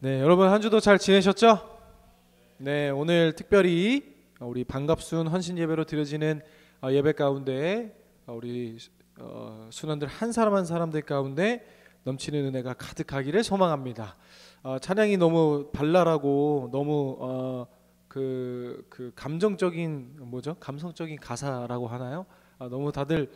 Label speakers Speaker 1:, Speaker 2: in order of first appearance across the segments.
Speaker 1: 네, 여러분 한 주도 잘 지내셨죠? 네, 오늘 특별히 우리 반갑순 헌신 예배로 드려지는 예배 가운데 우리 순원들 한 사람 한 사람들 가운데 넘치는 은혜가 가득하기를 소망합니다. 찬양이 너무 발랄하고 너무 그 감정적인 감성적인 가사라고 하나요? 너무 다들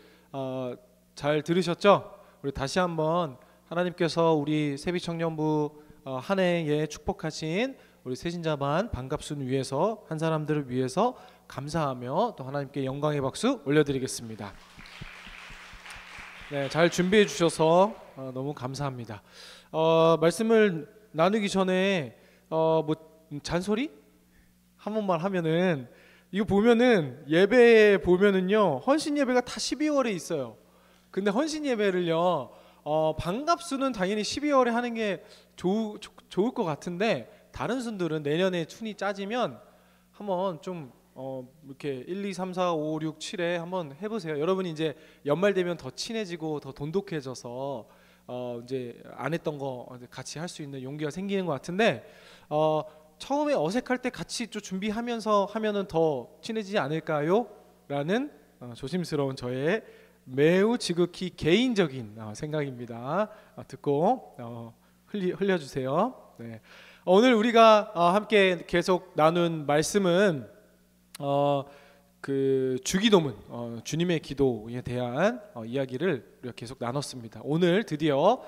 Speaker 1: 잘 들으셨죠? 우리 다시 한번 하나님께서 우리 세비청년부 한 해에 축복하신 우리 세신자반 반갑순 위해서 한 사람들을 위해서 감사하며 또 하나님께 영광의 박수 올려드리겠습니다. 네, 잘 준비해 주셔서 너무 감사합니다. 말씀을 나누기 전에 뭐 잔소리 한 번만 하면은 이거 보면은 예배에 보면은요 헌신 예배가 다 12월에 있어요. 근데 헌신 예배를요 반갑순은 당연히 12월에 하는 게 좋을 것 같은데 다른 순들은 내년에 춘이 짜지면 한번 좀 이렇게 1, 2, 3, 4, 5, 6, 7에 한번 해보세요. 여러분이 이제 연말 되면 더 친해지고 더 돈독해져서 이제 안 했던 거 같이 할 수 있는 용기가 생기는 것 같은데 처음에 어색할 때 같이 좀 준비하면서 하면은 더 친해지지 않을까요? 라는 조심스러운 저의 매우 지극히 개인적인 생각입니다. 듣고 흘려주세요. 네. 오늘 우리가 함께 계속 나눈 말씀은 그 주기도문, 주님의 기도에 대한 이야기를 우리가 계속 나눴습니다. 오늘 드디어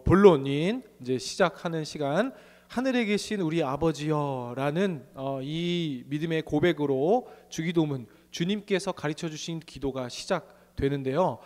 Speaker 1: 본론인 이제 시작하는 시간, 하늘에 계신 우리 아버지여라는 이 믿음의 고백으로 주기도문, 주님께서 가르쳐 주신 기도가 시작되는데요.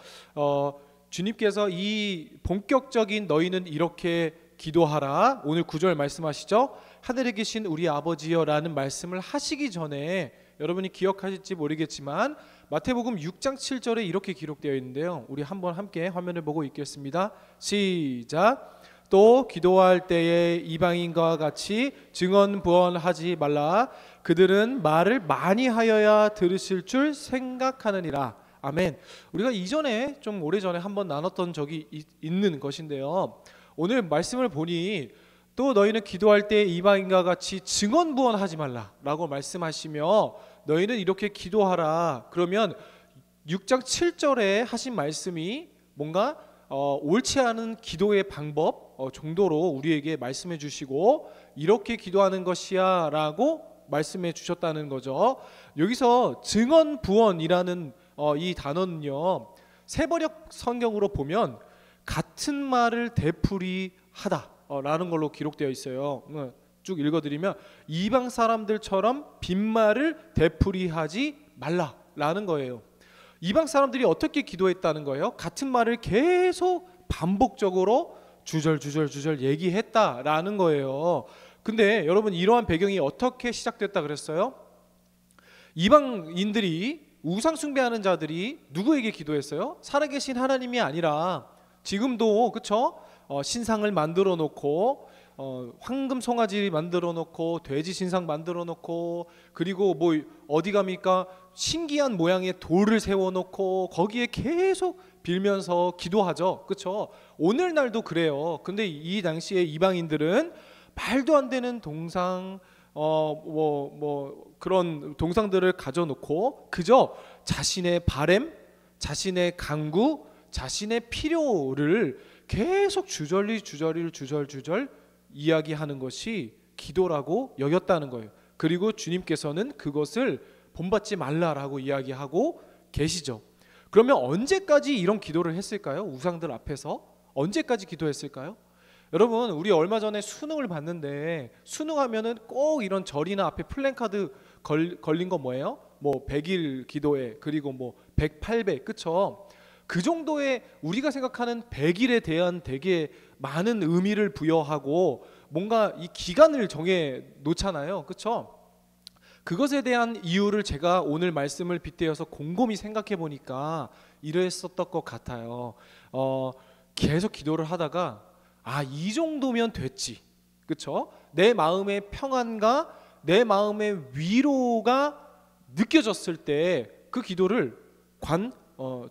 Speaker 1: 주님께서 이 본격적인 너희는 이렇게 기도하라, 오늘 9절 말씀하시죠. 하늘에 계신 우리 아버지여라는 말씀을 하시기 전에 여러분이 기억하실지 모르겠지만 마태복음 6장 7절에 이렇게 기록되어 있는데요. 우리 한번 함께 화면을 보고 읽겠습니다. 시작. 또 기도할 때에 이방인과 같이 증언부언하지 말라. 그들은 말을 많이 하여야 들으실 줄 생각하느니라. 아멘. 우리가 이전에 좀 오래전에 한번 나눴던 적이 있는 것인데요. 오늘 말씀을 보니 또 너희는 기도할 때 이방인과 같이 증언부언하지 말라라고 말씀하시며 너희는 이렇게 기도하라. 그러면 6장 7절에 하신 말씀이 뭔가 옳지 않은 기도의 방법 정도로 우리에게 말씀해 주시고 이렇게 기도하는 것이야 라고 말씀해 주셨다는 거죠. 여기서 증언부언이라는 이 단어는요 세번역 성경으로 보면 같은 말을 되풀이하다 라는 걸로 기록되어 있어요. 쭉 읽어드리면 이방 사람들처럼 빈말을 되풀이하지 말라라는 거예요. 이방 사람들이 어떻게 기도했다는 거예요? 같은 말을 계속 반복적으로 주절 얘기했다라는 거예요. 근데 여러분 이러한 배경이 어떻게 시작됐다 그랬어요? 이방인들이 우상 숭배하는 자들이 누구에게 기도했어요? 살아계신 하나님이 아니라 지금도 그쵸? 신상을 만들어 놓고 황금 송아지 만들어 놓고 돼지 신상 만들어 놓고 그리고 뭐 어디 갑니까? 신기한 모양의 돌을 세워 놓고 거기에 계속 빌면서 기도하죠. 그쵸? 오늘날도 그래요. 근데 이 당시에 이방인들은 말도 안 되는 동상 그런 동상들을 가져놓고 그저 자신의 바램, 자신의 강구, 자신의 필요를 계속 주저리 주절 이야기하는 것이 기도라고 여겼다는 거예요. 그리고 주님께서는 그것을 본받지 말라라고 이야기하고 계시죠. 그러면 언제까지 이런 기도를 했을까요? 우상들 앞에서 언제까지 기도했을까요? 여러분 우리 얼마 전에 수능을 봤는데 수능하면은 꼭 이런 절이나 앞에 플랜카드 걸린 거 뭐예요? 뭐 100일 기도회 그리고 뭐 108배 그쵸? 그 정도의 우리가 생각하는 100일에 대한 되게 많은 의미를 부여하고 뭔가 이 기간을 정해 놓잖아요. 그쵸? 그것에 대한 이유를 제가 오늘 말씀을 빗대어서 곰곰이 생각해 보니까 이랬었던 것 같아요. 계속 기도를 하다가 이 정도면 됐지. 그쵸? 내 마음의 평안과 내 마음의 위로가 느껴졌을 때 그 기도를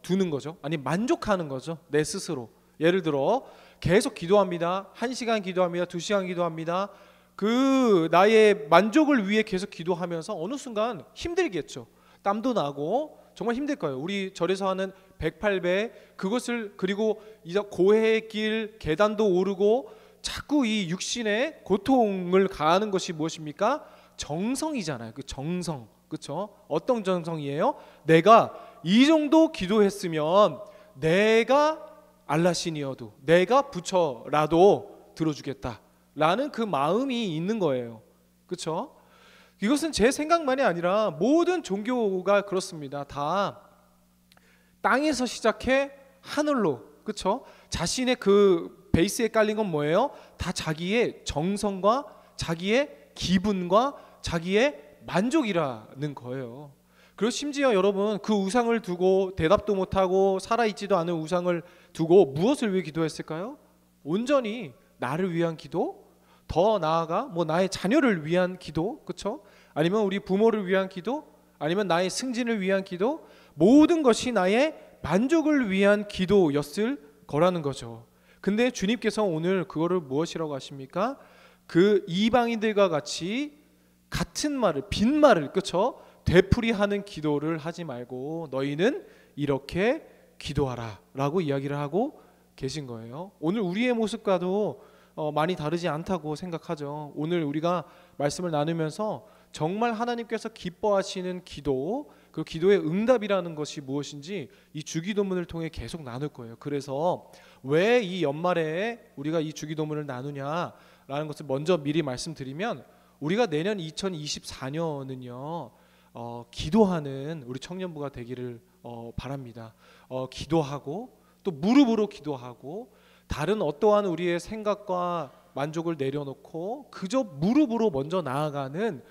Speaker 1: 두는 거죠. 아니 만족하는 거죠. 내 스스로. 예를 들어 계속 기도합니다. 1시간 기도합니다. 2시간 기도합니다. 그 나의 만족을 위해 계속 기도하면서 어느 순간 힘들겠죠. 땀도 나고 정말 힘들 거예요. 우리 절에서 하는 108배 그것을, 그리고 이제 고해의 길 계단도 오르고 자꾸 이 육신의 고통을 가하는 것이 무엇입니까? 정성이잖아요. 그 정성, 그렇죠? 어떤 정성이에요? 내가 이 정도 기도했으면 내가 알라신이어도, 내가 부처라도 들어주겠다라는 그 마음이 있는 거예요. 그렇죠? 이것은 제 생각만이 아니라 모든 종교가 그렇습니다. 다 땅에서 시작해 하늘로, 그렇죠? 자신의 그 베이스에 깔린 건 뭐예요? 다 자기의 정성과 자기의 기분과 자기의 만족이라는 거예요. 그리고 심지어 여러분, 그 우상을 두고 대답도 못하고 살아있지도 않은 우상을 두고 무엇을 위해 기도했을까요? 온전히 나를 위한 기도, 더 나아가 뭐 나의 자녀를 위한 기도, 그렇죠? 아니면 우리 부모를 위한 기도, 아니면 나의 승진을 위한 기도, 모든 것이 나의 만족을 위한 기도였을 거라는 거죠. 근데 주님께서 오늘 그거를 무엇이라고 하십니까? 그 이방인들과 같이 같은 말을, 빈말을, 그렇죠? 되풀이하는 기도를 하지 말고 너희는 이렇게 기도하라 라고 이야기를 하고 계신 거예요. 오늘 우리의 모습과도 많이 다르지 않다고 생각하죠. 오늘 우리가 말씀을 나누면서 정말 하나님께서 기뻐하시는 기도, 그 기도의 응답이라는 것이 무엇인지 이 주기도문을 통해 계속 나눌 거예요. 그래서 왜 이 연말에 우리가 이 주기도문을 나누냐라는 것을 먼저 미리 말씀드리면, 우리가 내년 2024년은요 기도하는 우리 청년부가 되기를 바랍니다. 기도하고 또 무릎으로 기도하고 다른 어떠한 우리의 생각과 만족을 내려놓고 그저 무릎으로 먼저 나아가는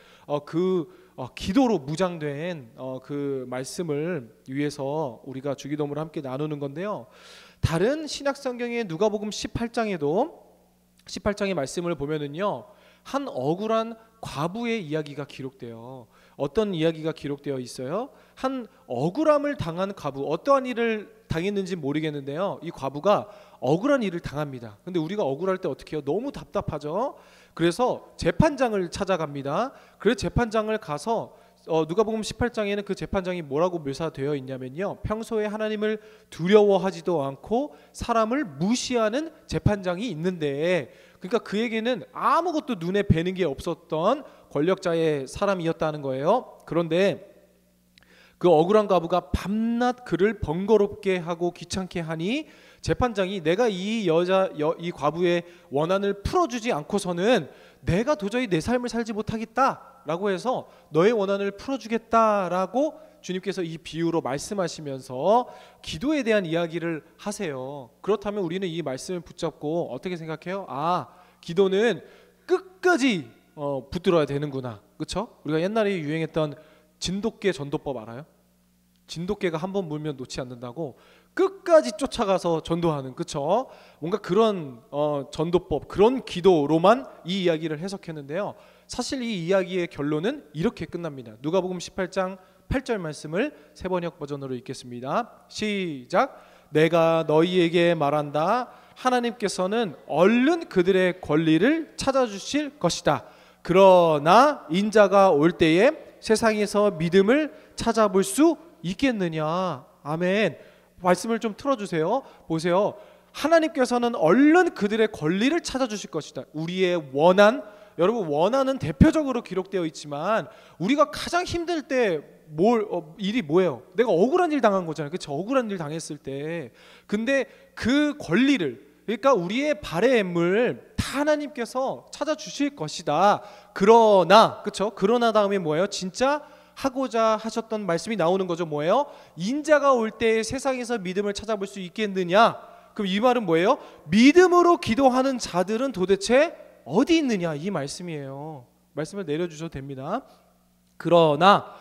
Speaker 1: 기도로 무장된 그 말씀을 위해서 우리가 주기도문을 함께 나누는 건데요. 다른 신약 성경의 누가복음 18장의 말씀을 보면은요, 한 억울한 과부의 이야기가 기록돼요. 어떤 이야기가 기록되어 있어요? 한 억울함을 당한 과부, 어떠한 일을 당했는지 모르겠는데요, 이 과부가 억울한 일을 당합니다. 근데 우리가 억울할 때 어떻게 해요? 너무 답답하죠. 그래서 재판장을 찾아갑니다. 그래서 재판장을 가서 누가복음 18장에는 그 재판장이 뭐라고 묘사되어 있냐면요, 평소에 하나님을 두려워하지도 않고 사람을 무시하는 재판장이 있는데, 그러니까 그에게는 아무것도 눈에 뵈는 게 없었던 권력자의 사람이었다는 거예요. 그런데 그 억울한 과부가 밤낮 그를 번거롭게 하고 귀찮게 하니 재판장이 내가 이 과부의 원한을 풀어주지 않고서는 내가 도저히 내 삶을 살지 못하겠다라고 해서 너의 원한을 풀어주겠다라고 주님께서 이 비유로 말씀하시면서 기도에 대한 이야기를 하세요. 그렇다면 우리는 이 말씀을 붙잡고 어떻게 생각해요? 아, 기도는 끝까지 붙들어야 되는구나, 그렇죠? 우리가 옛날에 유행했던 진돗개 전도법 알아요? 진돗개가 한번 물면 놓지 않는다고 끝까지 쫓아가서 전도하는, 그렇죠? 뭔가 그런 전도법, 그런 기도로만 이 이야기를 해석했는데요. 사실 이 이야기의 결론은 이렇게 끝납니다. 누가복음 18장 8절 말씀을 세번역 버전으로 읽겠습니다. 시작. 내가 너희에게 말한다. 하나님께서는 얼른 그들의 권리를 찾아주실 것이다. 그러나 인자가 올 때에 세상에서 믿음을 찾아볼 수 있겠느냐. 아멘. 말씀을 좀 틀어주세요. 보세요. 하나님께서는 얼른 그들의 권리를 찾아주실 것이다. 우리의 원한, 여러분 원한은 대표적으로 기록되어 있지만 우리가 가장 힘들 때 일이 뭐예요? 내가 억울한 일 당한 거잖아요. 그렇죠? 억울한 일 당했을 때. 근데 그 권리를, 그러니까 우리의 바램을 다 하나님께서 찾아주실 것이다. 그러나, 그렇죠? 그러나 다음에 뭐예요? 진짜 하고자 하셨던 말씀이 나오는 거죠. 뭐예요? 인자가 올 때 세상에서 믿음을 찾아볼 수 있겠느냐? 그럼 이 말은 뭐예요? 믿음으로 기도하는 자들은 도대체 어디 있느냐? 이 말씀이에요. 말씀을 내려주셔도 됩니다. 그러나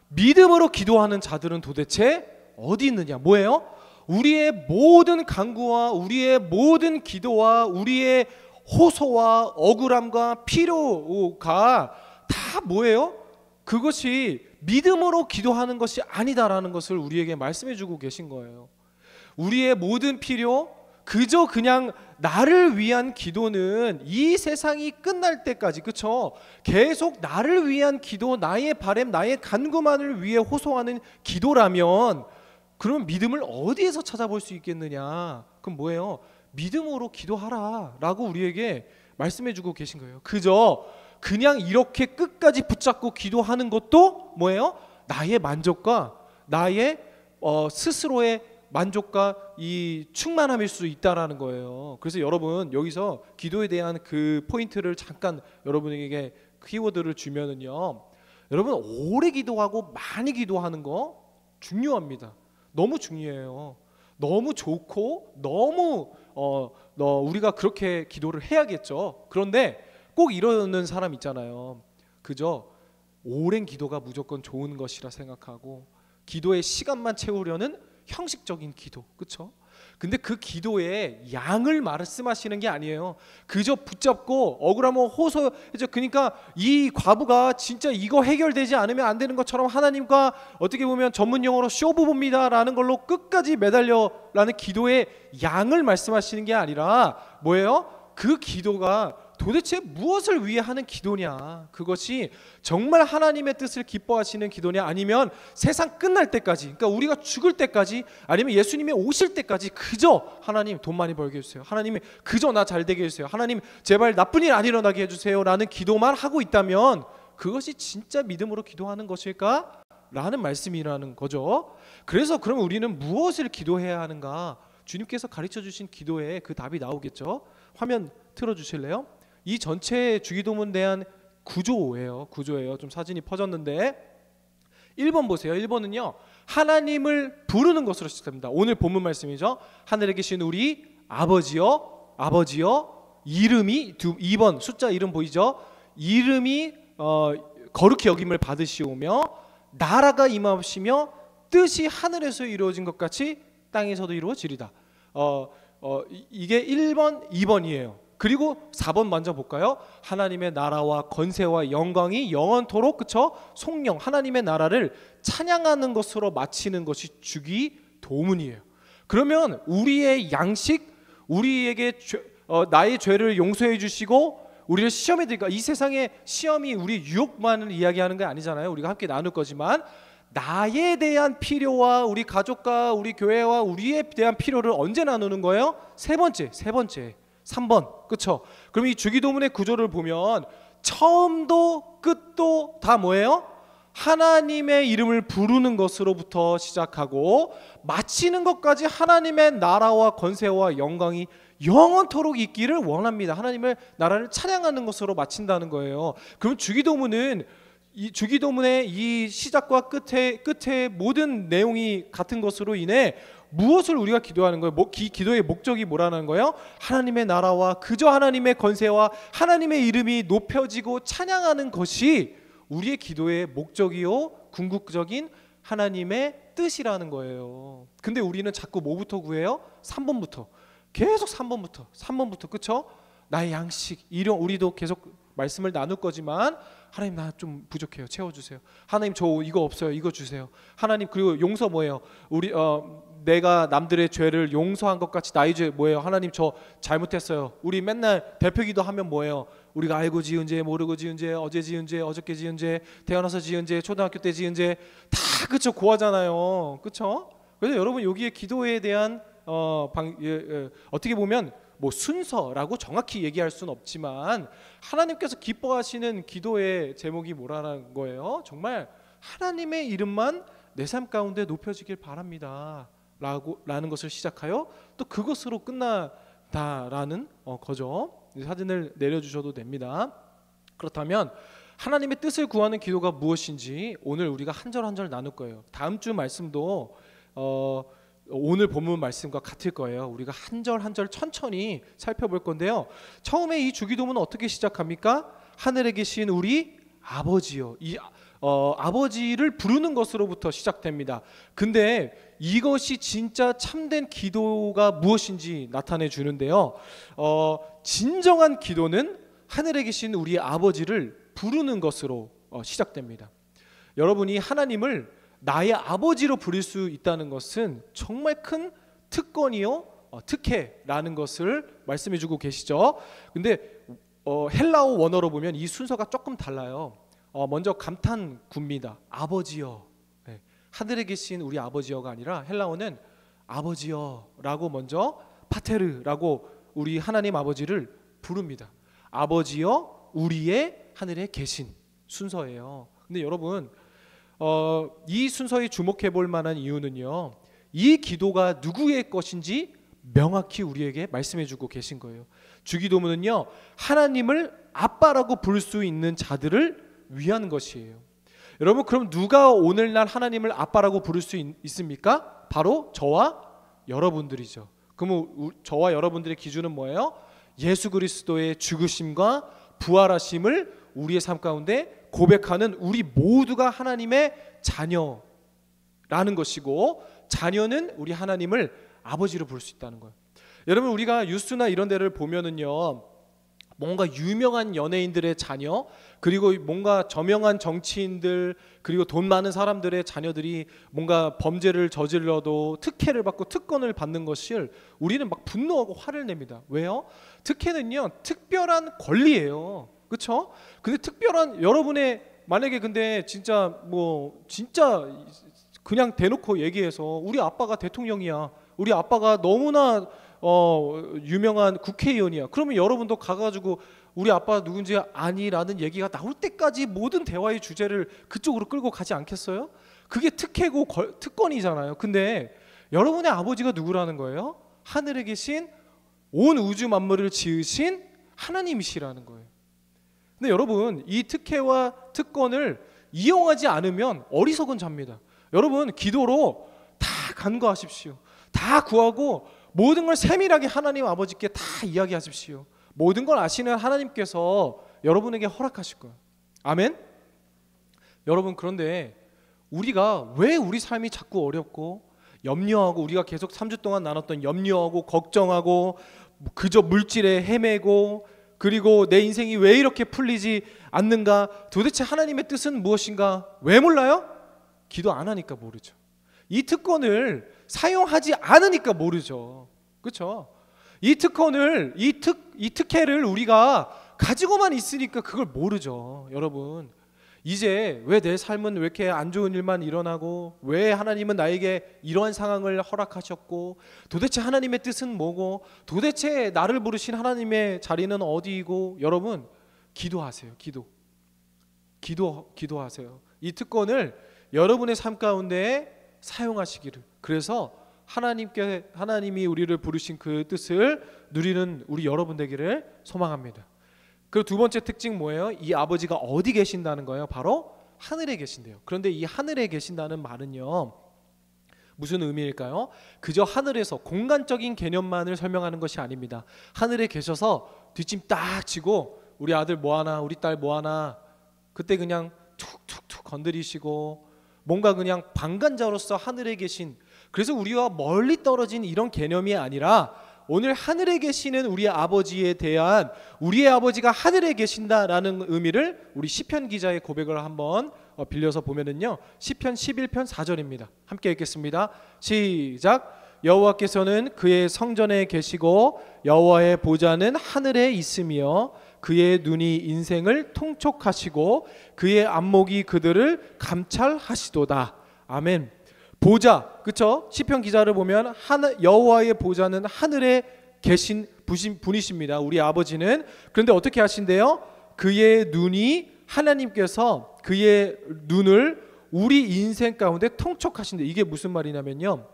Speaker 1: 믿음으로 기도하는 자들은 도대체 어디 있느냐? 뭐예요? 우리의 모든 간구와 우리의 모든 기도와 우리의 호소와 억울함과 필요가 다 뭐예요? 그것이 믿음으로 기도하는 것이 아니다라는 것을 우리에게 말씀해 주고 계신 거예요. 우리의 모든 필요, 그저 그냥 나를 위한 기도는 이 세상이 끝날 때까지, 그쵸? 계속 나를 위한 기도, 나의 바램, 나의 간구만을 위해 호소하는 기도라면 그러면 믿음을 어디에서 찾아볼 수 있겠느냐? 그럼 뭐예요? 믿음으로 기도하라 라고 우리에게 말씀해 주고 계신 거예요. 그저 그냥 이렇게 끝까지 붙잡고 기도하는 것도 뭐예요? 나의 만족과 나의 스스로의 만족과 이 충만함일 수 있다라는 거예요. 그래서 여러분 여기서 기도에 대한 그 포인트를 잠깐 여러분에게 키워드를 주면은요, 여러분 오래 기도하고 많이 기도하는 거 중요합니다. 너무 중요해요. 너무 좋고 너무 우리가 그렇게 기도를 해야겠죠. 그런데 꼭 이러는 사람 있잖아요. 그저 오랜 기도가 무조건 좋은 것이라 생각하고 기도의 시간만 채우려는 형식적인 기도, 그렇죠? 근데 그 기도의 양을 말씀하시는 게 아니에요. 그저 붙잡고 억울하면 호소해줘. 그러니까 이 과부가 진짜 이거 해결되지 않으면 안 되는 것처럼 하나님과 어떻게 보면 전문 용어로 쇼부봅니다라는 걸로 끝까지 매달려라는 기도의 양을 말씀하시는 게 아니라 뭐예요? 그 기도가 도대체 무엇을 위해 하는 기도냐, 그것이 정말 하나님의 뜻을 기뻐하시는 기도냐, 아니면 세상 끝날 때까지, 그러니까 우리가 죽을 때까지, 아니면 예수님이 오실 때까지 그저 하나님 돈 많이 벌게 해주세요, 하나님 그저 나 잘 되게 해주세요, 하나님 제발 나쁜 일 안 일어나게 해주세요 라는 기도만 하고 있다면 그것이 진짜 믿음으로 기도하는 것일까? 라는 말씀이라는 거죠. 그래서 그러면 우리는 무엇을 기도해야 하는가? 주님께서 가르쳐 주신 기도에 그 답이 나오겠죠. 화면 틀어주실래요? 이 전체 주기도문에 대한 구조예요. 좀 사진이 퍼졌는데 1번 보세요. 1번은요, 하나님을 부르는 것으로 시작합니다. 오늘 본문 말씀이죠. 하늘에 계신 우리 아버지여, 이름이 2번 숫자 이름 보이죠? 이름이 거룩히 여김을 받으시오며 나라가 임하시며 뜻이 하늘에서 이루어진 것 같이 땅에서도 이루어지리다. 이게 1번, 2번이에요. 그리고 4번 먼저 볼까요? 하나님의 나라와 건세와 영광이 영원토록, 그쵸? 송영, 하나님의 나라를 찬양하는 것으로 마치는 것이 주기도문이에요. 그러면 우리의 양식, 우리에게 나의 죄를 용서해 주시고 우리를 시험에 들까, 이 세상의 시험이 우리 유혹만을 이야기하는 게 아니잖아요. 우리가 함께 나눌 거지만 나에 대한 필요와 우리 가족과 우리 교회와 우리에 대한 필요를 언제 나누는 거예요? 세 번째 3번, 그쵸? 그럼 이 주기도문의 구조를 보면 처음도 끝도 다 뭐예요? 하나님의 이름을 부르는 것으로부터 시작하고 마치는 것까지 하나님의 나라와 건세와 영광이 영원토록 있기를 원합니다. 하나님의 나라를 찬양하는 것으로 마친다는 거예요. 그럼 주기도문은 이 주기도문의 이 시작과 끝에 모든 내용이 같은 것으로 인해 무엇을 우리가 기도하는 거예요? 기도의 목적이 뭐라는 거예요? 하나님의 나라와 그저 하나님의 건세와 하나님의 이름이 높여지고 찬양하는 것이 우리의 기도의 목적이요 궁극적인 하나님의 뜻이라는 거예요. 근데 우리는 자꾸 뭐부터 구해요? 3번부터 계속 3번부터 그쵸? 나의 양식, 이런, 우리도 계속 말씀을 나눌 거지만 하나님 나 좀 부족해요, 채워주세요. 하나님 저 이거 없어요, 이거 주세요. 하나님 그리고 용서 뭐예요? 우리 내가 남들의 죄를 용서한 것 같이 나의 죄 뭐예요? 하나님 저 잘못했어요. 우리 맨날 대표기도 하면 뭐예요? 우리가 알고 지은 죄, 모르고 지은 죄, 어제 지은 죄, 어저께 지은 죄, 태어나서 지은 죄, 초등학교 때 지은 죄 다 그쵸 고하잖아요, 그쵸? 그래서 여러분 여기에 기도에 대한 어떻게 보면 뭐 순서라고 정확히 얘기할 수는 없지만 하나님께서 기뻐하시는 기도의 제목이 뭐라는 거예요? 정말 하나님의 이름만 내 삶 가운데 높여지길 바랍니다 라는 것을 시작하여 또 그것으로 끝나다라는 거죠. 사진을 내려주셔도 됩니다. 그렇다면 하나님의 뜻을 구하는 기도가 무엇인지 오늘 우리가 한 절 한 절 나눌 거예요. 다음 주 말씀도 오늘 본문 말씀과 같을 거예요. 우리가 한 절 한 절 천천히 살펴볼 건데요. 처음에 이 주기도문은 어떻게 시작합니까? 하늘에 계신 우리 아버지요. 이 아버지를 부르는 것으로부터 시작됩니다. 근데 이것이 진짜 참된 기도가 무엇인지 나타내 주는데요. 진정한 기도는 하늘에 계신 우리 아버지를 부르는 것으로 시작됩니다. 여러분이 하나님을 나의 아버지로 부를 수 있다는 것은 정말 큰 특권이요 특혜라는 것을 말씀해주고 계시죠. 근데 헬라어 원어로 보면 이 순서가 조금 달라요. 먼저 감탄구입니다. 아버지여. 네. 하늘에 계신 우리 아버지여가 아니라 헬라어는 아버지여라고 먼저 파테르라고 우리 하나님 아버지를 부릅니다. 아버지여 우리의 하늘에 계신 순서예요. 근데 여러분 이 순서에 주목해 볼 만한 이유는요, 이 기도가 누구의 것인지 명확히 우리에게 말씀해 주고 계신 거예요. 주기도문은요, 하나님을 아빠라고 부를 수 있는 자들을 위한 것이에요. 여러분, 그럼 누가 오늘날 하나님을 아빠라고 부를 수 있습니까? 바로 저와 여러분들이죠. 그럼 저와 여러분들의 기준은 뭐예요? 예수 그리스도의 죽으심과 부활하심을 우리의 삶 가운데 고백하는 우리 모두가 하나님의 자녀라는 것이고, 자녀는 우리 하나님을 아버지로 부를 수 있다는 거예요. 여러분, 우리가 뉴스나 이런 데를 보면은요, 뭔가 유명한 연예인들의 자녀, 그리고 뭔가 저명한 정치인들, 그리고 돈 많은 사람들의 자녀들이 뭔가 범죄를 저질러도 특혜를 받고 특권을 받는 것을 우리는 막 분노하고 화를 냅니다. 왜요? 특혜는요, 특별한 권리예요. 그렇죠? 근데 특별한 여러분의 만약에 근데 진짜 그냥 대놓고 얘기해서 우리 아빠가 대통령이야, 우리 아빠가 너무나 유명한 국회의원이야, 그러면 여러분도 가가지고 우리 아빠 누군지 아니라는 얘기가 나올 때까지 모든 대화의 주제를 그쪽으로 끌고 가지 않겠어요? 그게 특혜고 특권이잖아요. 근데 여러분의 아버지가 누구라는 거예요? 하늘에 계신 온 우주 만물을 지으신 하나님이시라는 거예요. 근데 여러분, 이 특혜와 특권을 이용하지 않으면 어리석은 자입니다. 여러분, 기도로 다 간구하십시오. 다 구하고 모든 걸 세밀하게 하나님 아버지께 다 이야기하십시오. 모든 걸 아시는 하나님께서 여러분에게 허락하실 거예요. 아멘? 여러분, 그런데 우리가 왜 우리 삶이 자꾸 어렵고 염려하고, 우리가 계속 3주 동안 나눴던 염려하고 걱정하고 그저 물질에 헤매고, 그리고 내 인생이 왜 이렇게 풀리지 않는가, 도대체 하나님의 뜻은 무엇인가 왜 몰라요? 기도 안 하니까 모르죠. 이 특권을 사용하지 않으니까 모르죠. 그렇죠? 이 특권을, 이 특혜를 우리가 가지고만 있으니까 그걸 모르죠. 여러분, 이제 왜 내 삶은 왜 이렇게 안 좋은 일만 일어나고, 왜 하나님은 나에게 이러한 상황을 허락하셨고, 도대체 하나님의 뜻은 뭐고, 도대체 나를 부르신 하나님의 자리는 어디이고, 여러분, 기도하세요. 기도하세요. 이 특권을 여러분의 삶 가운데 사용하시기를. 그래서 하나님이 우리를 부르신 그 뜻을 누리는 우리 여러분 되기를 소망합니다. 그리고 두 번째 특징 뭐예요? 이 아버지가 어디 계신다는 거예요? 바로 하늘에 계신대요. 그런데 이 하늘에 계신다는 말은요, 무슨 의미일까요? 그저 하늘에서 공간적인 개념만을 설명하는 것이 아닙니다. 하늘에 계셔서 뒷짐 딱 지고 우리 아들 뭐하나, 우리 딸 뭐하나, 그때 그냥 툭툭툭 건드리시고, 뭔가 그냥 방관자로서 하늘에 계신, 그래서 우리가 멀리 떨어진 이런 개념이 아니라 오늘 하늘에 계시는 우리 아버지에 대한, 우리의 아버지가 하늘에 계신다라는 의미를 우리 시편 기자의 고백을 한번 빌려서 보면은요, 시편 11편 4절입니다. 함께 읽겠습니다. 시작. 여호와께서는 그의 성전에 계시고 여호와의 보좌는 하늘에 있으며 그의 눈이 인생을 통촉하시고 그의 안목이 그들을 감찰하시도다. 아멘. 보좌, 그렇죠? 시편 기자를 보면 여호와의 보좌는 하늘에 계신 분이십니다. 우리 아버지는. 그런데 어떻게 하신대요? 그의 눈이, 하나님께서 그의 눈을 우리 인생 가운데 통촉하신대. 이게 무슨 말이냐면요,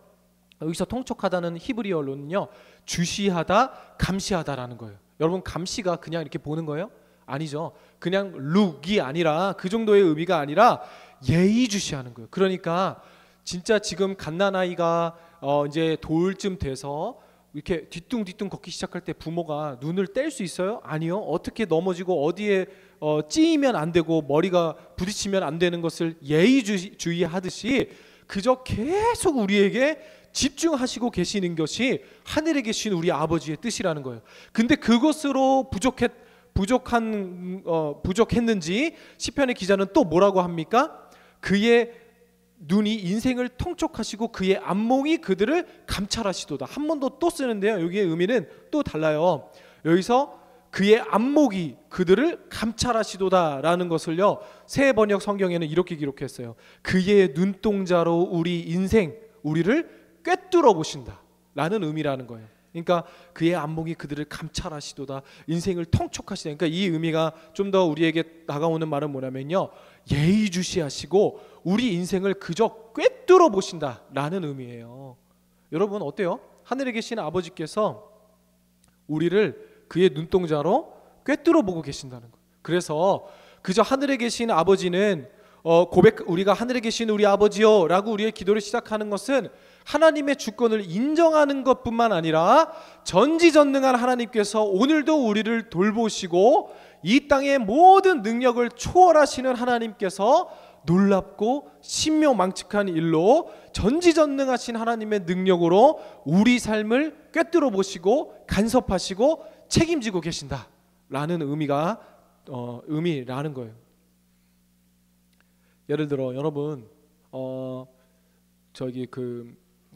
Speaker 1: 여기서 통촉하다는 히브리어로는요, 주시하다, 감시하다라는 거예요. 여러분, 감시가 그냥 이렇게 보는 거예요? 아니죠. 그냥 룩이 아니라, 그 정도의 의미가 아니라 예의주시하는 거예요. 그러니까 진짜 지금 갓난아이가 이제 돌쯤 돼서 이렇게 뒤뚱뒤뚱 걷기 시작할 때 부모가 눈을 뗄 수 있어요? 아니요. 어떻게 넘어지고 어디에 찌이면 안 되고 머리가 부딪히면 안 되는 것을 예의주의하듯이 그저 계속 우리에게 집중하시고 계시는 것이 하늘에 계신 우리 아버지의 뜻이라는 거예요. 근데 그것으로 부족했는지 시편의 기자는 또 뭐라고 합니까? 그의 눈이 인생을 통촉하시고 그의 안목이 그들을 감찰하시도다. 한 번 더 또 쓰는데요. 여기의 의미는 또 달라요. 여기서 그의 안목이 그들을 감찰하시도다 라는 것을요, 새 번역 성경에는 이렇게 기록했어요. 그의 눈동자로 우리 인생, 우리를 꿰뚫어 보신다 라는 의미라는 거예요. 그러니까 그의 안목이 그들을 감찰하시도다, 인생을 통촉하시다. 그러니까 이 의미가 좀 더 우리에게 다가오는 말은 뭐냐면요, 예의주시하시고 우리 인생을 그저 꿰뚫어 보신다 라는 의미예요. 여러분 어때요? 하늘에 계신 아버지께서 우리를 그의 눈동자로 꿰뚫어 보고 계신다는 거예요. 그래서 그저 하늘에 계신 아버지는 우리가 하늘에 계신 우리 아버지요 라고 우리의 기도를 시작하는 것은 하나님의 주권을 인정하는 것뿐만 아니라 전지전능한 하나님께서 오늘도 우리를 돌보시고 이 땅의 모든 능력을 초월하시는 하나님께서 놀랍고 신묘망측한 일로 전지전능하신 하나님의 능력으로 우리 삶을 꿰뚫어 보시고 간섭하시고 책임지고 계신다라는 의미라는 거예요. 예를 들어 여러분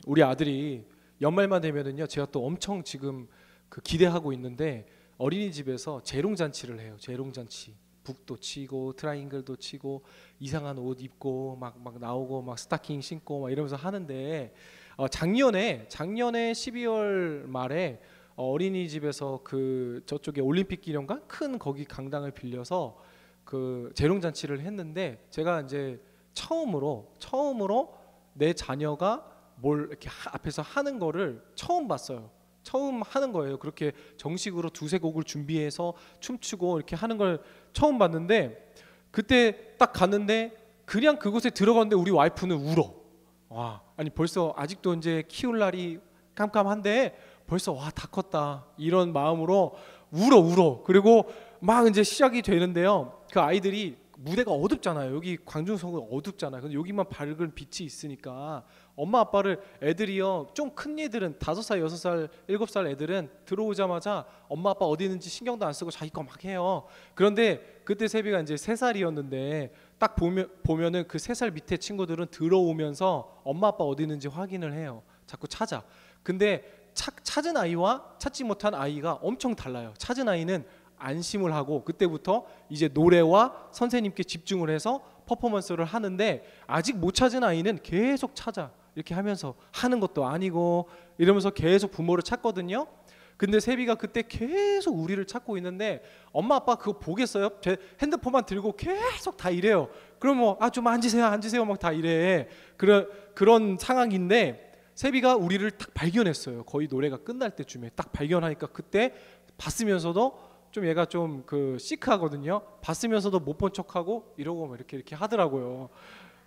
Speaker 1: 우리 아들이 연말만 되면은요, 제가 또 엄청 지금 기대하고 있는데 어린이집에서 재롱잔치를 해요. 재롱잔치. 북도 치고 트라이앵글도 치고 이상한 옷 입고 막 나오고 막 스타킹 신고 막 이러면서 하는데 작년에 12월 말에 어린이집에서 저쪽에 올림픽 기념관 큰 거기 강당을 빌려서 재롱잔치를 했는데 제가 이제 처음으로 내 자녀가 뭘 이렇게 앞에서 하는 거를 처음 봤어요. 처음 하는 거예요. 그렇게 정식으로 두세 곡을 준비해서 춤추고 이렇게 하는 걸 처음 봤는데, 그때 딱 갔는데 그냥 그곳에 들어갔는데 우리 와이프는 울어. 와, 아니 벌써 아직도 이제 키울 날이 깜깜한데 벌써 와, 다 컸다 이런 마음으로 울어. 그리고 막 이제 시작이 되는데요, 그 아이들이 무대가 어둡잖아요. 여기 광중성은 어둡잖아요. 근데 여기만 밝은 빛이 있으니까 엄마 아빠를, 애들이요 좀 큰 애들은 5살, 6살, 7살 애들은 들어오자마자 엄마 아빠 어디 있는지 신경도 안 쓰고 자기 거 막 해요. 그런데 그때 세비가 이제 3살이었는데 딱 보면은 그 3살 밑에 친구들은 들어오면서 엄마 아빠 어디 있는지 확인을 해요. 자꾸 찾아. 근데 찾은 아이와 찾지 못한 아이가 엄청 달라요. 찾은 아이는 안심을 하고 그때부터 이제 노래와 선생님께 집중을 해서 퍼포먼스를 하는데, 아직 못 찾은 아이는 계속 찾아. 이렇게 하면서 하는 것도 아니고 이러면서 계속 부모를 찾거든요. 근데 세비가 그때 계속 우리를 찾고 있는데 엄마 아빠 그거 보겠어요? 제 핸드폰만 들고 계속 다 이래요. 그럼 뭐 좀 앉으세요 막 다 이래. 그런 상황인데 세비가 우리를 딱 발견했어요. 거의 노래가 끝날 때쯤에 딱 발견하니까 그때 봤으면서도 좀 얘가 좀 시크하거든요. 봤으면서도 못 본 척하고 이러고 막 이렇게 하더라고요.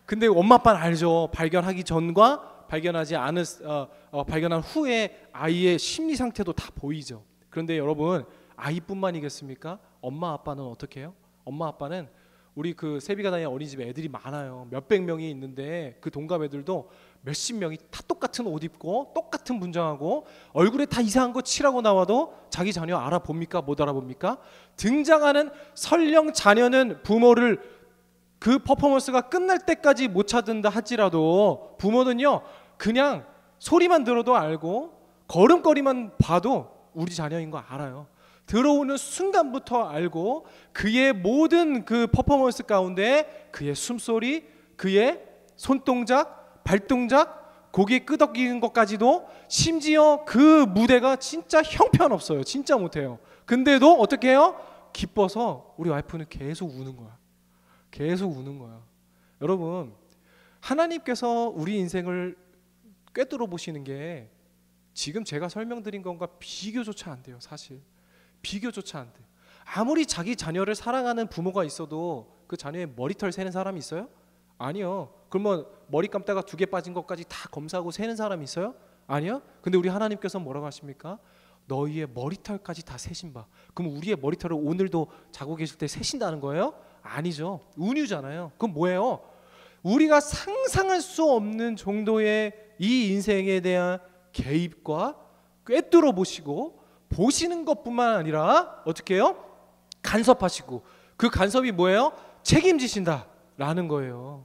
Speaker 1: 근데 엄마 아빠는 알죠. 발견하기 전과 발견한 후에 아이의 심리 상태도 다 보이죠. 그런데 여러분, 아이뿐만이겠습니까? 엄마 아빠는 어떻게 해요? 엄마 아빠는 우리 세비가 다니는 어린이집에 애들이 많아요. 몇백 명이 있는데 그 동갑 애들도 몇십 명이 다 똑같은 옷 입고 똑같은 분장하고 얼굴에 다 이상한 거 칠하고 나와도 자기 자녀 알아봅니까? 못 알아봅니까? 등장하는 설령 자녀는 부모를 그 퍼포먼스가 끝날 때까지 못 찾는다 할지라도 부모는요 그냥 소리만 들어도 알고 걸음걸이만 봐도 우리 자녀인 거 알아요. 들어오는 순간부터 알고 그의 모든 그 퍼포먼스 가운데 그의 숨소리, 그의 손동작, 발동작, 고개 끄덕이는 것까지도, 심지어 그 무대가 진짜 형편없어요. 진짜 못해요. 근데도 어떻게 해요? 기뻐서 우리 와이프는 계속 우는 거야. 계속 우는 거야. 여러분, 하나님께서 우리 인생을 꿰뚫어 보시는 게 지금 제가 설명드린 것과 비교조차 안 돼요. 사실 비교조차 안 돼요. 아무리 자기 자녀를 사랑하는 부모가 있어도 그 자녀의 머리털 세는 사람이 있어요? 아니요. 그러면 머리 감다가 2개 빠진 것까지 다 검사하고 세는 사람이 있어요? 아니요. 근데 우리 하나님께서 뭐라고 하십니까? 너희의 머리털까지 다 세신 바. 그럼 우리의 머리털을 오늘도 자고 계실 때 세신다는 거예요? 아니죠. 운유잖아요. 그럼 뭐예요? 우리가 상상할 수 없는 정도의 이 인생에 대한 개입과 꿰뚫어 보시고 보시는 것뿐만 아니라 어떻게 해요? 간섭하시고, 그 간섭이 뭐예요? 책임지신다라는 거예요.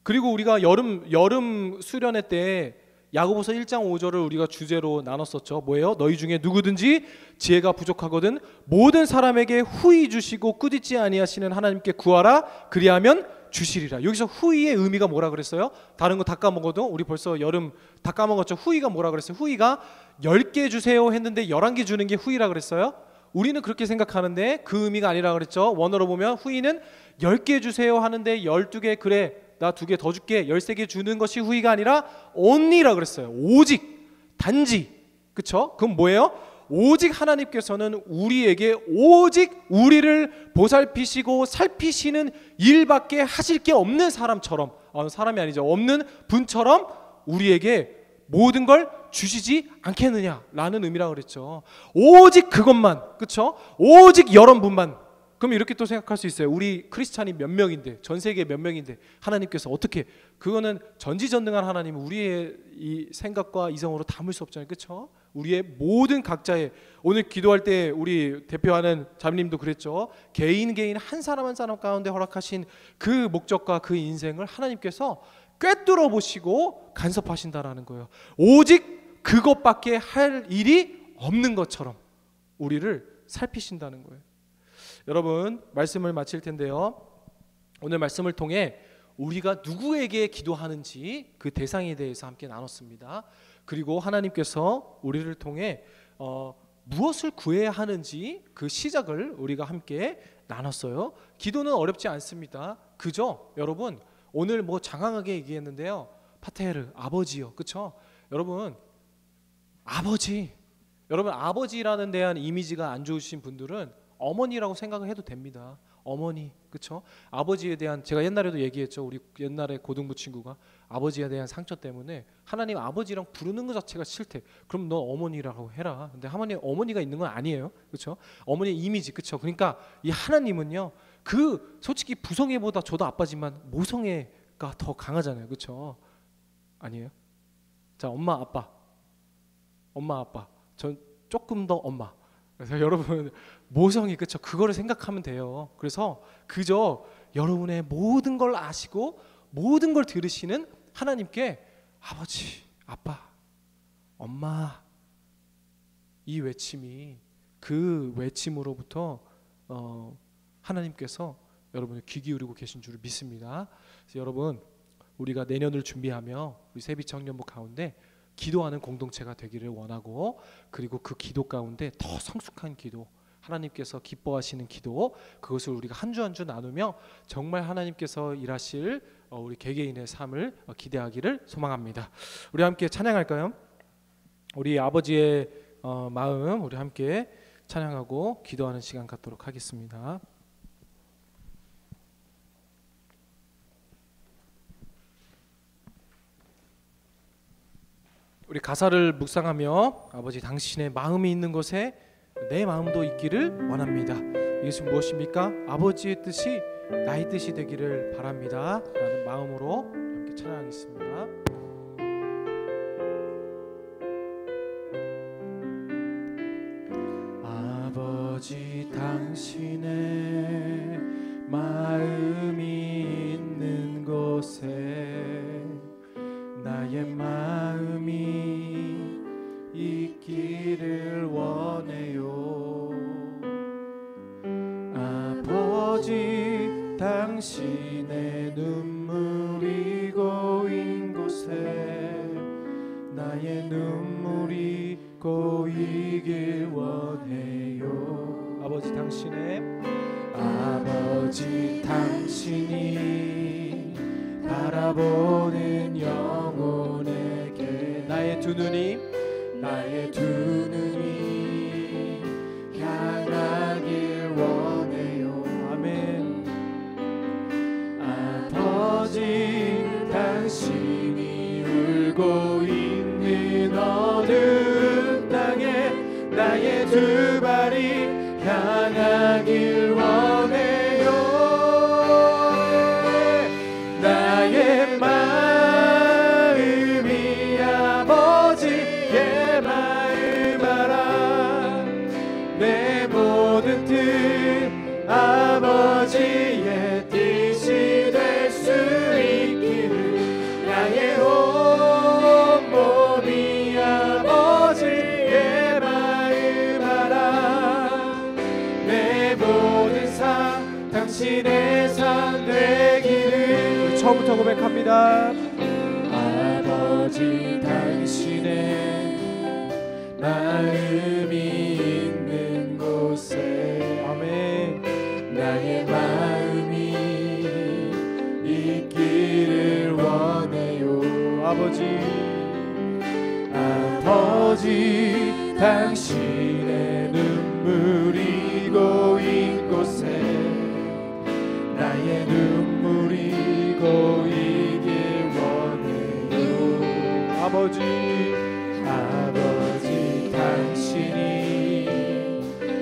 Speaker 1: 그리고 우리가 여름 수련회 때 야고보서 1장 5절을 우리가 주제로 나눴었죠. 뭐예요? 너희 중에 누구든지 지혜가 부족하거든 모든 사람에게 후히 주시고 꾸짖지 아니하시는 하나님께 구하라 그리하면 주시리라. 여기서 후히의 의미가 뭐라 그랬어요? 다른 거 다 까먹어도 우리 벌써 여름 다 까먹었죠. 후히가 뭐라 그랬어요? 후히가 10개 주세요 했는데 11개 주는 게 후히라 그랬어요. 우리는 그렇게 생각하는데 그 의미가 아니라 그랬죠. 원어로 보면 후히는 10개 주세요 하는데 12개 그래 나 2개 더 줄게 13개 주는 것이 후히가 아니라 only라 그랬어요. 오직 단지. 그쵸? 그럼 뭐예요? 오직 하나님께서는 우리에게 오직 우리를 보살피시고 살피시는 일밖에 하실 게 없는 사람처럼 사람이 아니죠. 없는 분처럼 우리에게 모든 걸 주시지 않겠느냐라는 의미라고 그랬죠. 오직 그것만. 그쵸? 오직 여러분만. 그럼 이렇게 또 생각할 수 있어요. 우리 크리스찬이 몇 명인데 전 세계에 몇 명인데 하나님께서 어떻게 그거는 전지전능한 하나님은 우리의 이 생각과 이성으로 담을 수 없잖아요. 그렇죠? 우리의 모든 각자의 오늘 기도할 때 우리 대표하는 자매님도 그랬죠. 개인 한 사람 한 사람 가운데 허락하신 그 목적과 그 인생을 하나님께서 꿰뚫어 보시고 간섭하신다라는 거예요. 오직 그것밖에 할 일이 없는 것처럼 우리를 살피신다는 거예요. 여러분 말씀을 마칠 텐데요. 오늘 말씀을 통해 우리가 누구에게 기도하는지 그 대상에 대해서 함께 나눴습니다. 그리고 하나님께서 우리를 통해 무엇을 구해야 하는지 그 시작을 우리가 함께 나눴어요. 기도는 어렵지 않습니다. 그죠? 여러분 오늘 뭐 장황하게 얘기했는데요. 파테르 아버지요. 그렇죠? 여러분 아버지라는 데한 이미지가 안 좋으신 분들은 어머니라고 생각을 해도 됩니다. 어머니, 그렇죠? 아버지에 대한 제가 옛날에도 얘기했죠. 우리 옛날에 고등부 친구가 아버지에 대한 상처 때문에 하나님 아버지랑 부르는 것 자체가 싫대. 그럼 너 어머니라고 해라. 근데 하나님 어머니가 있는 건 아니에요, 그렇죠? 어머니의 이미지, 그렇죠? 그러니까 이 하나님은요, 그 솔직히 부성애보다 저도 아빠지만 모성애가 더 강하잖아요, 그렇죠? 아니에요? 자, 엄마 아빠, 전 조금 더 엄마. 그래서 여러분 모성이 그렇죠. 그거를 생각하면 돼요. 그래서 그저 여러분의 모든 걸 아시고 모든 걸 들으시는 하나님께 아버지, 아빠, 엄마 이 외침이 그 외침으로부터 하나님께서 여러분의 귀 기울이고 계신 줄을 믿습니다. 그래서 여러분 우리가 내년을 준비하며 우리 세비 청년부 가운데 기도하는 공동체가 되기를 원하고 그리고 그 기도 가운데 더 성숙한 기도 하나님께서 기뻐하시는 기도 그것을 우리가 한 주 한 주 나누며 정말 하나님께서 일하실 우리 개개인의 삶을 기대하기를 소망합니다. 우리 함께 찬양할까요? 우리 아버지의 마음 우리 함께 찬양하고 기도하는 시간 갖도록 하겠습니다. 우리 가사를 묵상하며 아버지 당신의 마음이 있는 곳에 내 마음도 있기를 원합니다. 이것은 무엇입니까? 아버지의 뜻이 나의 뜻이 되기를 바랍니다 라는 마음으로 함께 찬양하겠습니다. 아버지 당신의 마음이 있는 곳에 나의 마음이 있기를 원해요. 아버지 당신의 눈물이 고인 곳에 나의 눈물이 고이길 원해요. 아버지 당신이 바라보는 영혼에게 나의 두 눈이 향하길 원해요. 아멘. 아버지 당신이 울고 있는 어느 땅에 나의 두 발이 향하길 원해요. 나의 마음이 아버지의 마음 알아. 내 모든 뜻 아버지의 뜻이 될 수 있기를 당신의 삶 되기를. 처음부터 고백합니다. 아버지 당신의 마음이 있는 곳에 아멘. 나의 마음이 있기를 원해요. 아버지 당신의 눈물이 고인 곳에 나의 눈물이 고이길 원해요. 아버지 당신이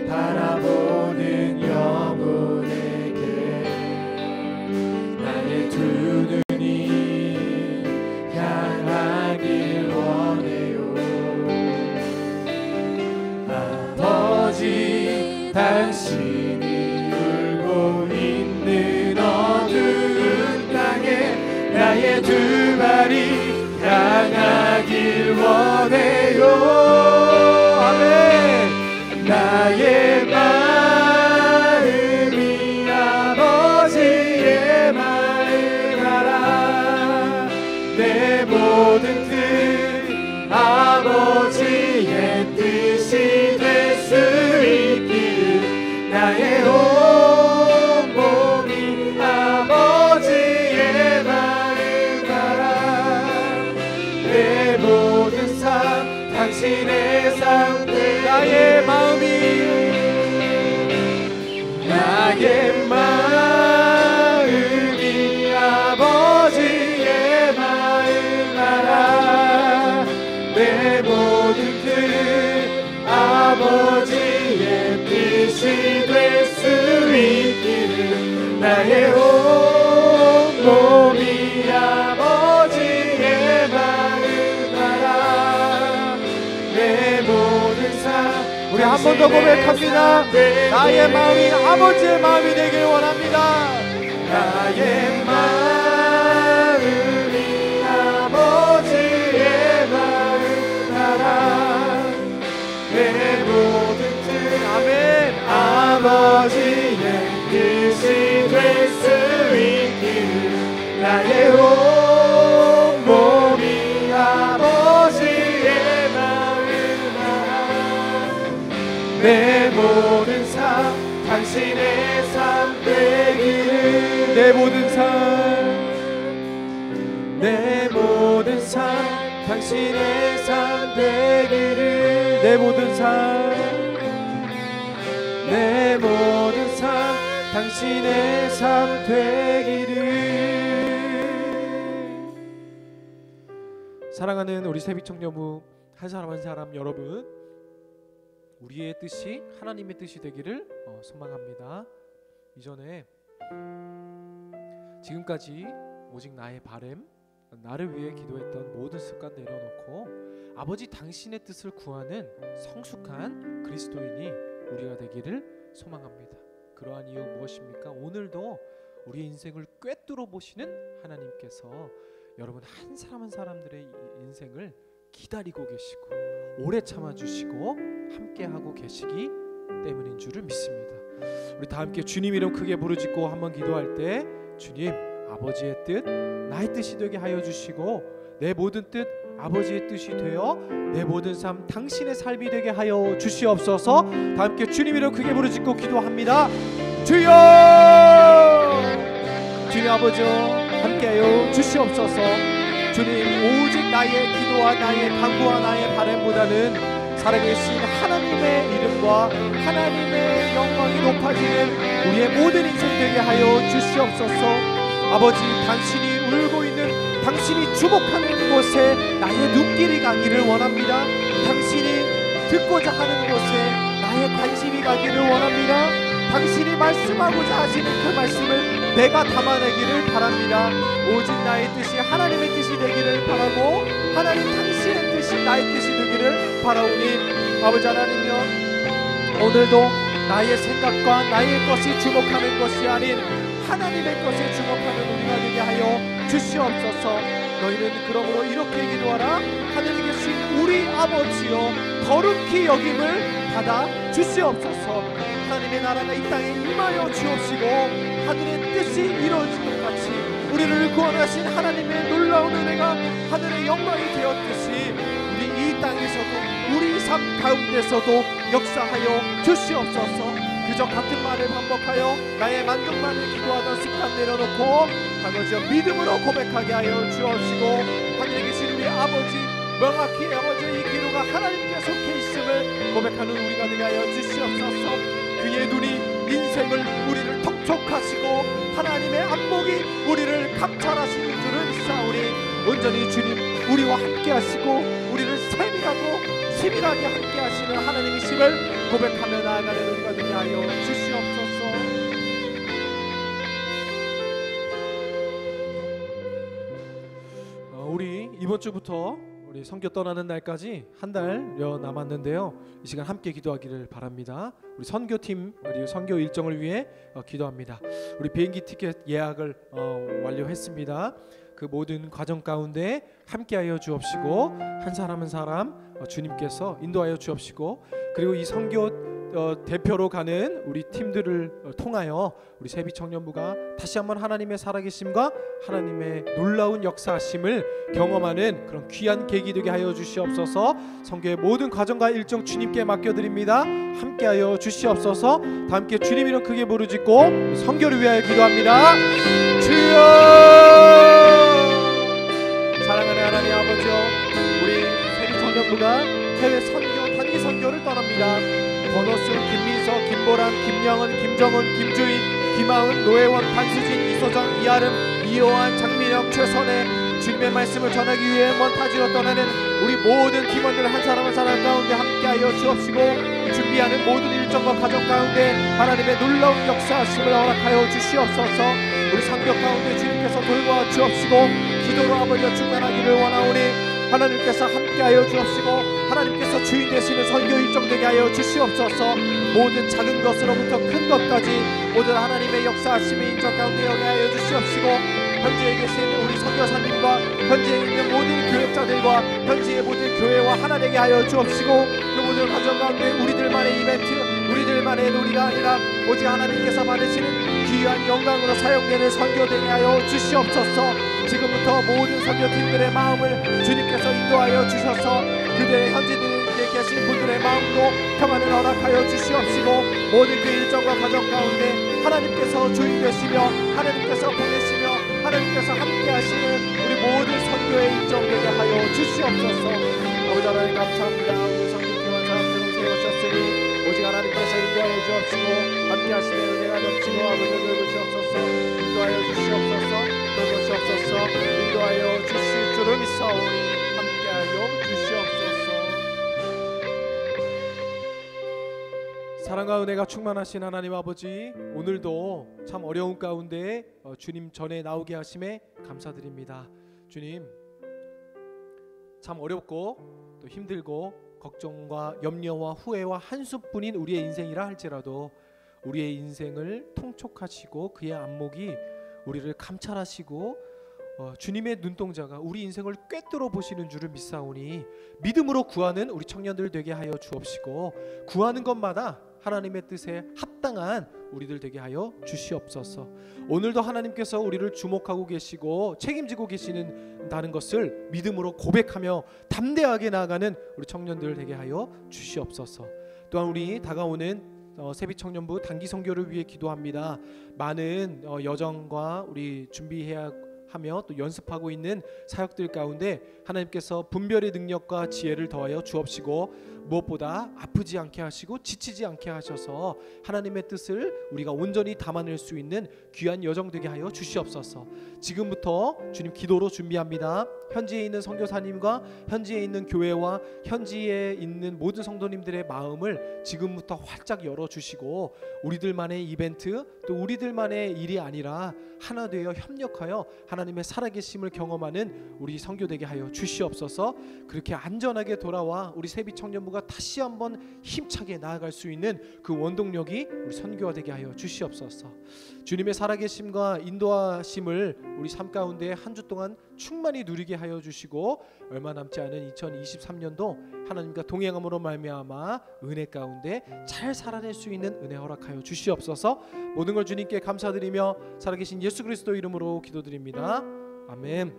Speaker 1: 바라보는 영혼에게 나의 두 눈이 향하길 원해요. 아버지 당신이 울고 있는 어두운 땅에 나의 두 발이 향하길 원해요. 아멘. 나의 마음이 아버지의 마음 알아. 내 모든 뜻 아버지의 뜻이 될 수 있기를. 나의 온 몸이 아버지의 마음 알아. 내 모든 삶 당신의 삶. 나의 마음이 아버지의 마음 알아. 내 모든 뜻 아버지의 뜻이 될 수 있기를. 나의 온 몸이 아버지의 마음 알아. 내 모든 삶. 우리 한 번 더 고백합니다. 나의 마음이 아버지의 마음이 되길 원합니다. 나의 마음이 아버지의 마음 알아. 내 모든 뜻 아멘 아버지의 뜻이 될 수 있기를. 나의 온 몸이 아버지의 마음 알아. 내 모든 삶 당신의 삶 되기를. 내 모든 삶 당신의 삶 되기를. 내 모든 삶 당신의 삶 되기를. 사랑하는 우리 세비청년부 한 사람 한 사람 여러분, 우리의 뜻이 하나님의 뜻이 되기를 소망합니다. 이전에 지금까지 오직 나의 바램, 나를 위해 기도했던 모든 습관 내려놓고 아버지 당신의 뜻을 구하는 성숙한 그리스도인이 우리가 되기를 소망합니다. 그러한 이유 무엇입니까? 오늘도 우리의 인생을 꿰뚫어 보시는 하나님께서 여러분 한 사람 한 사람들의 인생을 기다리고 계시고 오래 참아주시고 함께하고 계시기 때문인 줄을 믿습니다. 우리 다 함께 주님 이름 크게 부르짖고 한번 기도할 때, 주님 아버지의 뜻 나의 뜻이 되게 하여 주시고 내 모든 뜻 아버지의 뜻이 되어 내 모든 삶 당신의 삶이 되게 하여 주시옵소서. 다 함께 주님 이름 크게 부르짖고 기도합니다. 주여, 주님 아버지 함께하여 주시옵소서. 주님 오직 나의 기도와 나의 간구와 나의 바람보다는 살아계신 하나님의 이름과 하나님의 영광이 높아지는 우리의 모든 인생 되게 하여 주시옵소서. 아버지 당신이 울고 있는, 당신이 주목하는 곳에 나의 눈길이 가기를 원합니다. 당신이 듣고자 하는 곳에 나의 관심이 가기를 원합니다. 당신이 말씀하고자 하시는 그 말씀을 내가 담아내기를 바랍니다. 오직 나의 뜻이 하나님의 뜻이 되기를 바라고 하나님 당신의 뜻이 나의 뜻이 되기를 바라오니, 아버지 하나님이여 오늘도 나의 생각과 나의 것이 주목하는 것이 아닌 하나님의 것에 주목하는 우리가 되게 하여 주시옵소서. 너희는 그러므로 이렇게 기도하라. 하늘에 계신 우리 아버지여 거룩히 여김을 받아 주시옵소서. 하나님의 나라가 이 땅에 임하여 주옵시고 하늘의 뜻이 이루어진 것 같이 우리를 구원하신 하나님의 놀라운 은혜가 하늘의 영광이 되었듯이 우리 이 땅에서도 우리 삶 가운데서도 역사하여 주시옵소서. 그저 같은 말을 반복하여 나의 만족만을 기도하던 습관 내려놓고 하나님 믿음으로 고백하게 하여 주옵시고, 하늘에 계신 우리 아버지, 명확히 아버지의 이 기도가 하나님께 속해 있음을 고백하는 우리가 되게 하여 주시옵소서. 그의 눈이 인생을 우리를 통촉하시고 하나님의 안목이 우리를 감찰하시는 줄을 믿사오니 온전히 주님 우리와 함께 하시고 우리를 세밀하게 함께 하시는 하나님이심을 고백하며 나아가는 우리가 되게 하여 주시옵소서. 우리 이번 주부터 우리 선교 떠나는 날까지 한 달여 남았는데요. 이 시간 함께 기도하기를 바랍니다. 우리 선교팀 우리 선교 일정을 위해 기도합니다. 우리 비행기 티켓 예약을 완료했습니다. 그 모든 과정 가운데 함께하여 주옵시고 한 사람 한 사람 주님께서 인도하여 주옵시고, 그리고 이 선교 대표로 가는 우리 팀들을 통하여 우리 세비 청년부가 다시 한번 하나님의 살아계심과 하나님의 놀라운 역사하심을 경험하는 그런 귀한 계기 되게 하여 주시옵소서. 선교의 모든 과정과 일정 주님께 맡겨드립니다. 함께하여 주시옵소서. 다 함께 주님 이름 크게 부르짖고 선교를 위하여 기도합니다. 주여! 사랑하는 하나님 아버지요, 우리 세비 청년부가 해외 선교 단기 선교를 떠납니다. 권호수, 김민서, 김보람, 김영은, 김정은, 김주희, 김하은, 노혜원, 반수진, 이소정, 이아름, 이호환, 장민영, 최선혜, 주님의 말씀을 전하기 위해 먼 타지로 떠나는 우리 모든 팀원들 한 사람 한 사람 가운데 함께하여 주옵시고, 준비하는 모든 일정과 가정 가운데 하나님의 놀라운 역사하심을 허락하여 주시옵소서. 우리 선교 가운데 주님께서 돌보아 주옵시고 기도로 아버지와 충만하기를 원하오니 하나님께서 함께하여 주옵시고 하나님께서 주인 되시는 선교 일정 되게 하여 주시옵소서. 모든 작은 것으로부터 큰 것까지 모든 하나님의 역사하심의 인정 가운데 여기 하여 주시옵시고, 현지에 계신 우리 선교사님과 현지에 있는 모든 교역자들과 현지의 모든 교회와 하나 되게 하여 주옵시고, 그 모든 과정 가운데 우리들만의 이벤트, 우리들만의 놀이가 아니라 오직 하나님께서 받으시는 귀한 영광으로 사용되는 선교 되게 하여 주시옵소서. 지금부터 모든 선교팀들의 마음을 주님께서 인도하여 주셔서 그들의 현지에 계신 분들의 마음도 평안을 허락하여 주시옵시고, 모든 그 일정과 과정 가운데 하나님께서 주인 되시며 하나님께서 보내시며 하나님께서 함께 하시는 우리 모든 선교의 일정 되게 하여 주시옵소서. 아버지 하나님 감사합니다. 우리 선교팀원 사람들을 세우셨으니 오직 하나님께서 인도하여 주옵시고 함께 하시며 은혜가 넘치고 아버지 돌보시옵소서. 인도하여 주시옵소서. 돌보시옵소서. 인도하여 주실 줄을 믿사오니 함께하여 주시옵소서. 사랑과 은혜가 충만하신 하나님 아버지, 오늘도 참 어려운 가운데 주님 전에 나오게 하심에 감사드립니다. 주님, 참 어렵고 또 힘들고 걱정과 염려와 후회와 한숨뿐인 우리의 인생이라 할지라도 우리의 인생을 통촉하시고 그의 안목이 우리를 감찰하시고 주님의 눈동자가 우리 인생을 꿰뚫어 보시는 줄을 믿사오니 믿음으로 구하는 우리 청년들 되게 하여 주옵시고, 구하는 것마다 하나님의 뜻에 합당한 우리들 되게 하여 주시옵소서. 오늘도 하나님께서 우리를 주목하고 계시고 책임지고 계시는다는 것을 믿음으로 고백하며 담대하게 나아가는 우리 청년들 되게 하여 주시옵소서. 또한 우리 다가오는 세비 청년부 단기 선교를 위해 기도합니다. 많은 여정과 우리 준비해야 하며 또 연습하고 있는 사역들 가운데 하나님께서 분별의 능력과 지혜를 더하여 주옵시고, 무엇보다 아프지 않게 하시고 지치지 않게 하셔서 하나님의 뜻을 우리가 온전히 담아낼 수 있는 귀한 여정 되게 하여 주시옵소서. 지금부터 주님 기도로 준비합니다. 현지에 있는 선교사님과 현지에 있는 교회와 현지에 있는 모든 성도님들의 마음을 지금부터 활짝 열어주시고 우리들만의 이벤트 또 우리들만의 일이 아니라 하나 되어 협력하여 하나님의 살아계심을 경험하는 우리 선교 되게 하여 주시옵소서. 그렇게 안전하게 돌아와 우리 세비 청년부가 다시 한번 힘차게 나아갈 수 있는 그 원동력이 우리 선교가 되게 하여 주시옵소서. 주님의 살아계심과 인도하심을 우리 삶 가운데 한 주 동안 충만히 누리게 하여 주시고 얼마 남지 않은 2023년도 하나님과 동행함으로 말미암아 은혜 가운데 잘 살아낼 수 있는 은혜 허락하여 주시옵소서. 모든 걸 주님께 감사드리며 살아계신 예수 그리스도 이름으로 기도드립니다. 아멘.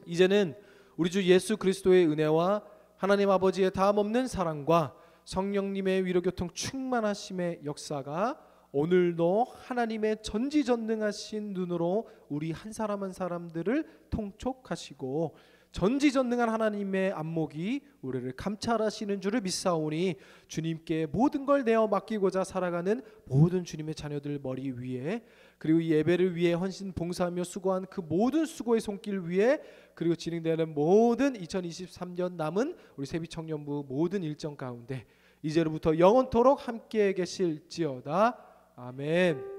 Speaker 1: 이제는 우리 주 예수 그리스도의 은혜와 하나님 아버지의 다함없는 사랑과 성령님의 위로교통 충만하심의 역사가 오늘도 하나님의 전지전능하신 눈으로 우리 한 사람 한 사람들을 통촉하시고 전지전능한 하나님의 안목이 우리를 감찰하시는 줄을 믿사오니 주님께 모든 걸 내어 맡기고자 살아가는 모든 주님의 자녀들 머리 위에, 그리고 이 예배를 위해 헌신 봉사하며 수고한 그 모든 수고의 손길 위에, 그리고 진행되는 모든 2023년 남은 우리 세비청년부 모든 일정 가운데 이제로부터 영원토록 함께 계실지어다. 아멘.